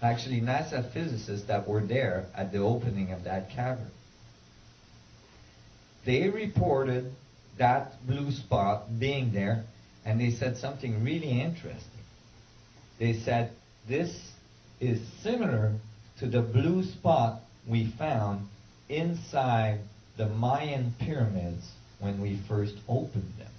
actually NASA physicists that were there at the opening of that cavern. They reported that blue spot being there, and they said something really interesting. They said, this is similar to the blue spot we found inside the Mayan pyramids when we first opened them.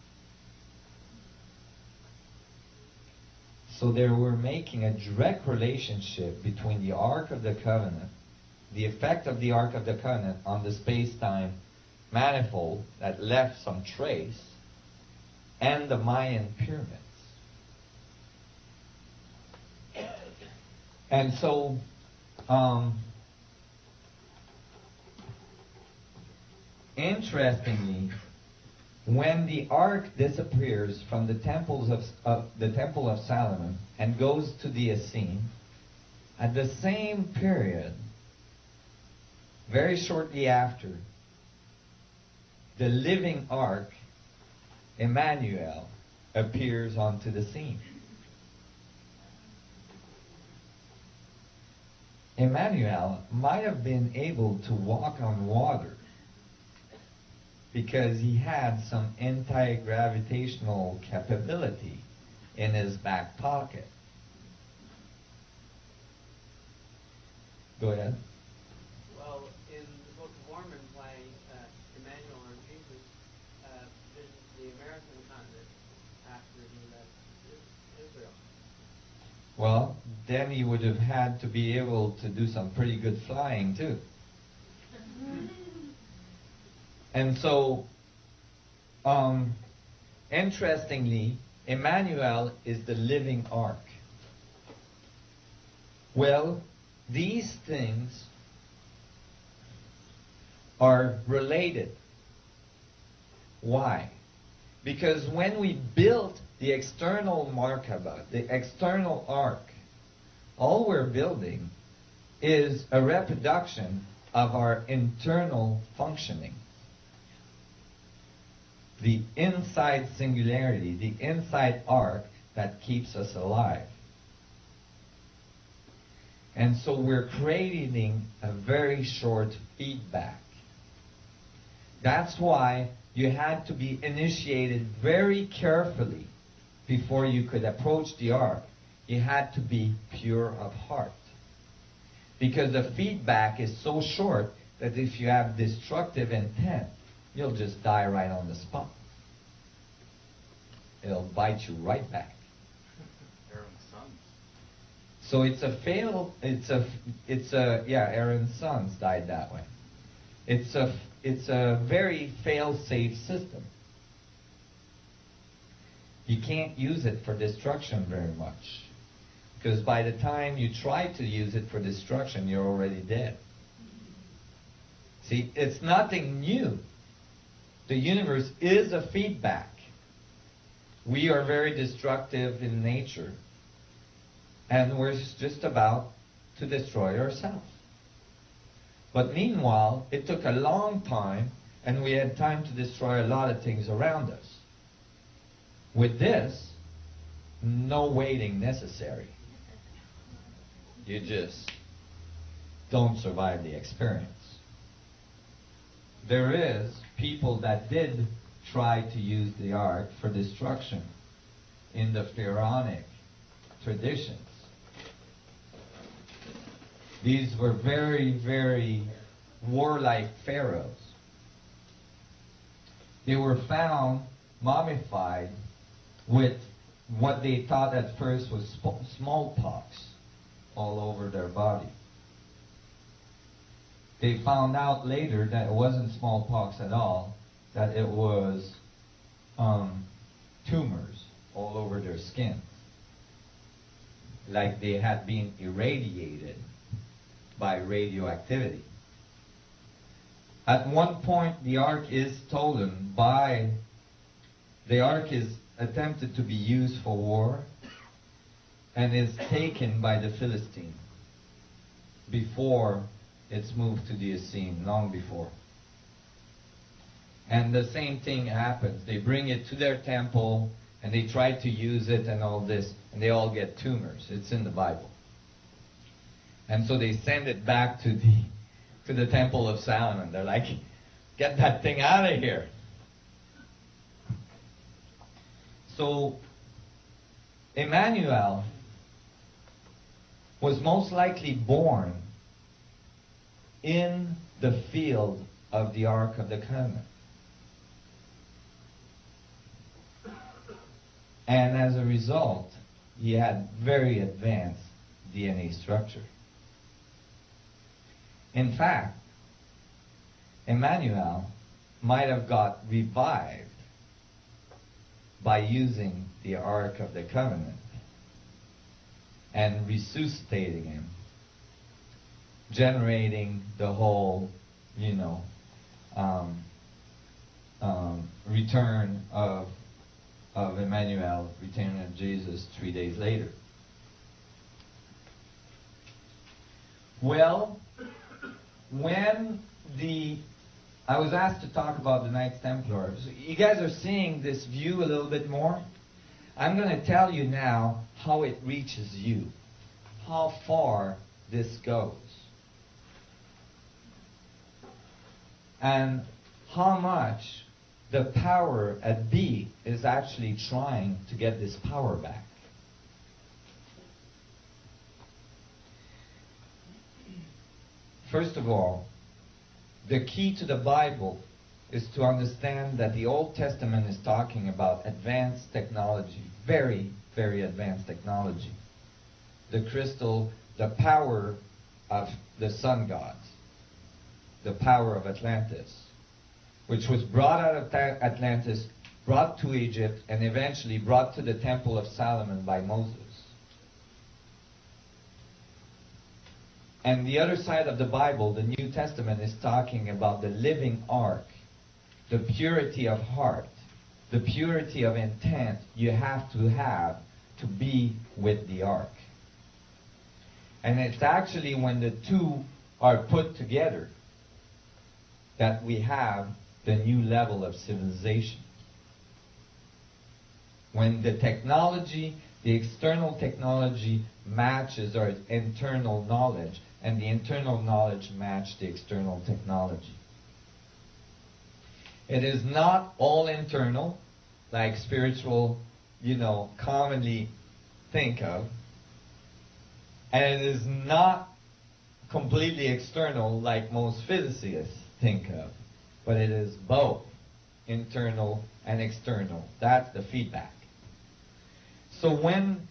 So they were making a direct relationship between the Ark of the Covenant, the effect of the Ark of the Covenant on the space-time manifold that left some trace, and the Mayan pyramids. And so, interestingly, when the ark disappears from the temples of the Temple of Solomon and goes to the Essene, at the same period, very shortly after, the living ark, Emmanuel, appears onto the scene. Emmanuel might have been able to walk on water because he had some anti-gravitational capability in his back pocket. Go ahead. Well, in the Book of Mormon, why Emmanuel or Jesus visits the American continent after he left Israel. Well, then he would have had to be able to do some pretty good flying too. And so, interestingly, Emmanuel is the living ark. Well, these things are related. Why? Because when we built the external Merkabah, the external ark, all we're building is a reproduction of our internal functioning. The inside singularity, the inside ark that keeps us alive. And so we're creating a very short feedback. That's why you had to be initiated very carefully before you could approach the ark. You had to be pure of heart. Because the feedback is so short that if you have destructive intent, you'll just die right on the spot. It'll bite you right back. Aaron's sons. So Aaron's sons died that way. It's a very fail-safe system. You can't use it for destruction very much. Because by the time you try to use it for destruction, you're already dead. See, it's nothing new. The universe is a feedback. We are very destructive in nature. And we're just about to destroy ourselves. But meanwhile, it took a long time, and we had time to destroy a lot of things around us. With this, no waiting necessary. You just don't survive the experience. There is people that did try to use the ark for destruction in the pharaonic traditions. These were very, very warlike pharaohs. They were found mummified with what they thought at first was smallpox all over their body. They found out later that it wasn't smallpox at all, that it was tumors all over their skin, like they had been irradiated by radioactivity. At one point, the ark is stolen by, the ark is attempted to be used for war and is taken by the Philistine before it's moved to the Essene, long before. And the same thing happens. They bring it to their temple and they try to use it and all this, and they all get tumors. It's in the Bible. And so they send it back to the Temple of Solomon. They're like, get that thing out of here. So Emmanuel was most likely born in the field of the Ark of the Covenant. And as a result, he had very advanced DNA structure. In fact, Emmanuel might have got revived by using the Ark of the Covenant and resuscitating him, generating the whole, return of Emmanuel, return of Jesus 3 days later. Well, when I was asked to talk about the Knights Templar. So you guys are seeing this view a little bit more. I'm going to tell you now how it reaches you, how far this goes, and how much the power at B is actually trying to get this power back. First of all, the key to the Bible is to understand that the Old Testament is talking about advanced technology, very, very advanced technology. The crystal, the power of the sun gods, the power of Atlantis, which was brought out of Atlantis, brought to Egypt, and eventually brought to the Temple of Solomon by Moses. And the other side of the Bible, the New Testament, is talking about the living ark, the purity of heart, the purity of intent you have to be with the ark. And it's actually when the two are put together that we have the new level of civilization. When the technology, the external technology matches our internal knowledge, and the internal knowledge match the external technology. It is not all internal, like spiritual, commonly think of. And it is not completely external, like most physicists think of. But it is both internal and external. That's the feedback. So when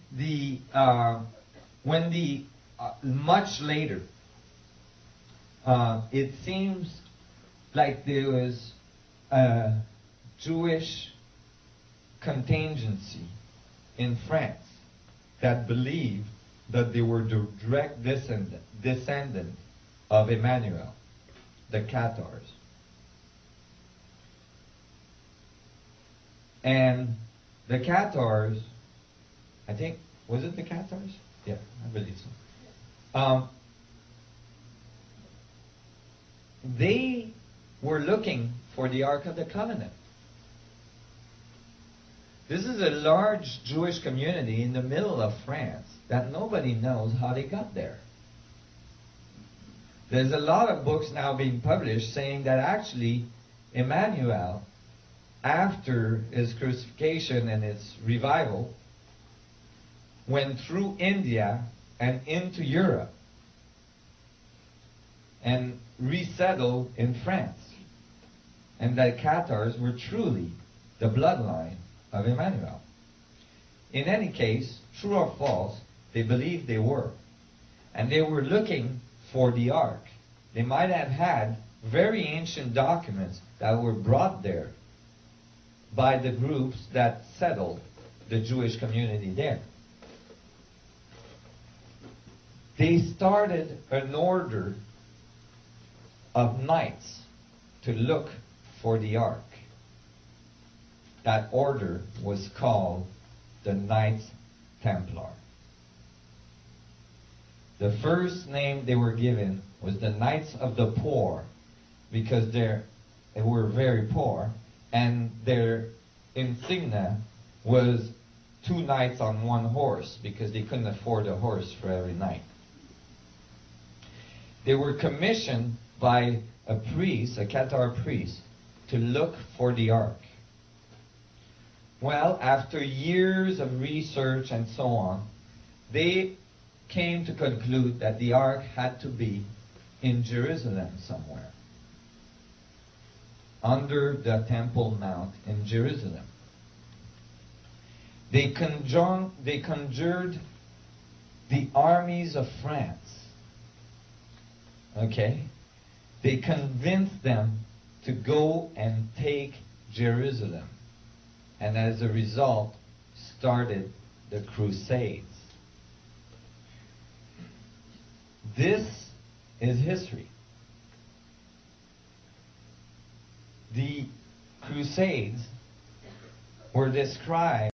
much later, it seems like there was a Jewish contingency in France that believed that they were the direct descendant of Emmanuel, the Cathars. And the Cathars, I think, was it the Cathars? Yeah, I believe so. They were looking for the Ark of the Covenant. This is a large Jewish community in the middle of France that nobody knows how they got there. There's a lot of books now being published saying that actually Emmanuel, after his crucifixion and his revival, went through India and into Europe and resettled in France. And that Cathars were truly the bloodline of Emmanuel. In any case, true or false, they believed they were. And they were looking for the ark. They might have had very ancient documents that were brought there by the groups that settled the Jewish community there. They started an order of knights to look for the ark. That order was called the Knights Templar. The first name they were given was the Knights of the Poor, because they were very poor, and their insignia was 2 knights on 1 horse, because they couldn't afford a horse for every knight. They were commissioned by a priest, a Qatar priest, to look for the ark. Well, after years of research and so on, they came to conclude that the ark had to be in Jerusalem somewhere, under the Temple Mount in Jerusalem. They conjured the armies of France. Okay? They convinced them to go and take Jerusalem. And as a result, started the Crusades. This is history. The Crusades were described